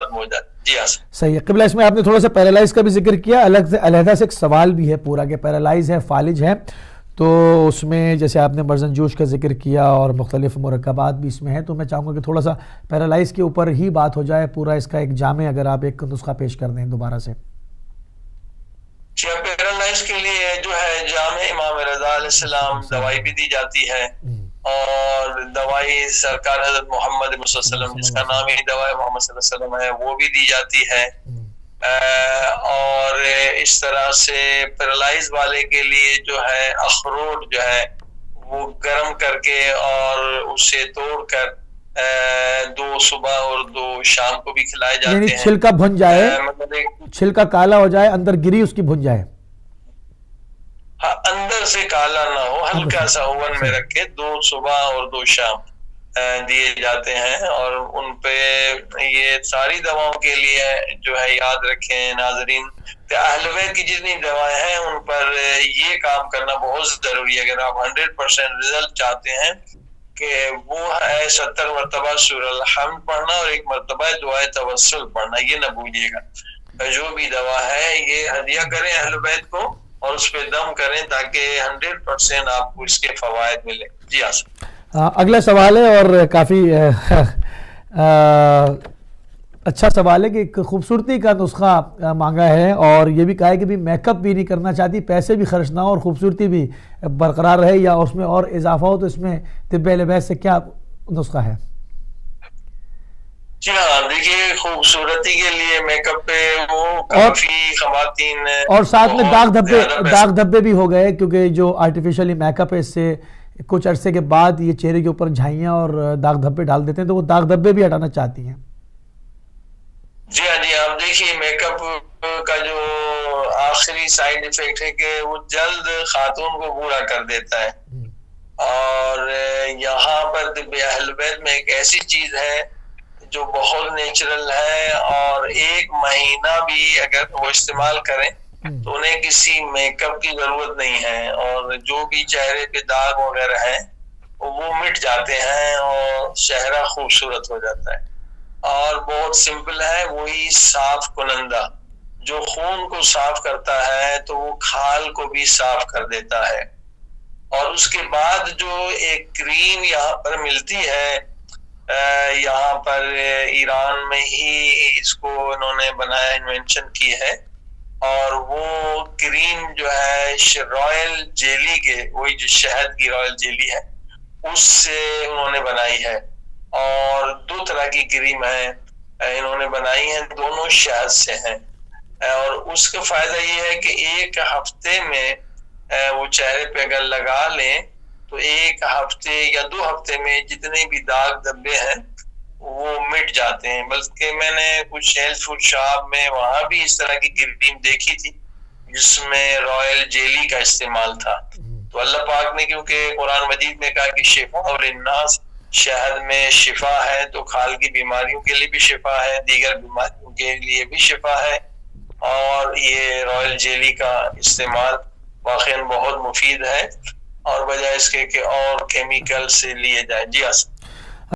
ختم ہو جائے. جی ہاں صحیح ہے قبلہ. اس میں آپ نے تھوڑا سا پیرالائز کا بھی ذکر کیا, علیحدہ سے ایک سوال بھی ہے پورا کہ پیرالائز ہے, فالج ہے, تو اس میں جیسے آپ نے برزن جوش کا ذکر کیا اور مختلف مرکبات بھی اس میں ہیں, تو میں چاہوں گا کہ تھوڑا سا پیرالائز کے اوپر ہی بات ہو جائے, پورا اس کا ایک جامع اگر آپ ایک نسخہ پیش کر دیں دوبارہ سے. پیرالائز کے لیے جو ہے جامع امام رضا علیہ السلام دوائی بھی دی جاتی ہے, اور دوائی سرکار حضرت محمد صلی اللہ علیہ وسلم جس کا نام ہی دوائی محمد صلی اللہ علیہ وسلم ہے وہ بھی دی جاتی ہے. اور اس طرح سے پیرالائز والے کے لیے جو ہے اخروٹ جو ہے وہ گرم کر کے اور اسے توڑ کر 2 صبح اور 2 شام کو بھی کھلائے جاتے ہیں. یعنی چھلکا بھن جائے, چھلکا کالا ہو جائے, اندر گری اس کی بھن جائے. ہاں اندر سے کالا نہ ہو, ہلکا سا اوون میں رکھ کے 2 صبح اور 2 شام دیے جاتے ہیں. اور ان پہ یہ ساری دواؤں کے لیے جو ہے یاد رکھیں ناظرین کہ اہل بیت کی جتنی دوائیں ہیں ان پر یہ کام کرنا بہت ضروری ہے. اگر آپ 100% رزلٹ چاہتے ہیں کہ وہ ہے 70 مرتبہ سورہ الحمد پڑھنا اور 1 مرتبہ دعائے توسل پڑھنا, یہ نہ بھولیے گا. جو بھی دوا ہے یہ ہدیہ کریں اہل بیت کو اور اس پہ دم کریں تاکہ 100% آپ کو اس کے فوائد ملے. جی ہاں اگلا سوال ہے اور کافی اچھا سوال ہے کہ خوبصورتی کا نسخہ مانگا ہے, اور یہ بھی کہا ہے کہ بھی میک اپ بھی نہیں کرنا چاہتی, پیسے بھی خرچ نہ ہو اور خوبصورتی بھی برقرار رہے, یا اس میں اور اضافہ ہو, تو اس میں طب اہل بیت سے کیا نسخہ ہے؟ جی ہاں دیکھیے خوبصورتی کے لیے میک اپ پہ وہ کافی خواتین اور ساتھ میں داغ دھبے بھی ہو گئے, کیونکہ جو آرٹیفیشلی میک اپ ہے اس سے کچھ عرصے کے بعد یہ چہرے کے اوپر جھائیاں اور داغ دھبے ڈال دیتے ہیں, تو وہ داغ دھبے بھی ہٹانا چاہتی ہیں. جی ہاں جی آپ دیکھیے میک اپ کا جو آخری سائیڈ ایفیکٹ ہے کہ وہ جلد خاتون کو بوڑھا کر دیتا ہے, اور یہاں پر طب اہل بیت میں ایک ایسی چیز ہے جو بہت نیچرل ہے, اور 1 مہینہ بھی اگر وہ استعمال کریں تو انہیں کسی میک اپ کی ضرورت نہیں ہے, اور جو بھی چہرے پہ داغ وغیرہ ہیں وہ مٹ جاتے ہیں اور چہرہ خوبصورت ہو جاتا ہے. اور بہت سمپل ہے, وہی صاف کنندہ جو خون کو صاف کرتا ہے تو وہ کھال کو بھی صاف کر دیتا ہے. اور اس کے بعد جو ایک کریم یہاں پر ملتی ہے, یہاں پر ایران میں ہی اس کو انہوں نے بنایا, انوینشن کی ہے, اور وہ کریم جو ہے رائل جیلی کے, وہی جو شہد کی رائل جیلی ہے اس سے انہوں نے بنائی ہے. اور 2 طرح کی کریم ہیں انہوں نے بنائی ہیں, دونوں شہد سے ہیں, اور اس کا فائدہ یہ ہے کہ 1 ہفتے میں وہ چہرے پہ اگر لگا لیں تو 1 ہفتے یا 2 ہفتے میں جتنے بھی داغ دھبے ہیں وہ مٹ جاتے ہیں. بلکہ میں نے کچھ ہیلتھ فوڈ شاپ میں وہاں بھی اس طرح کی کریم دیکھی تھی جس میں رائل جیلی کا استعمال تھا. تو اللہ پاک نے کیونکہ قرآن مجید میں کہا کہ شفاء للناس, شہد میں شفا ہے, تو کھال کی بیماریوں کے لیے بھی شفا ہے, دیگر بیماریوں کے لیے بھی شفا ہے, اور یہ رائل جیلی کا استعمال واقعاً بہت مفید ہے, اور بجائے اس کے کہ اور کیمیکل سے لیے جائیں. جی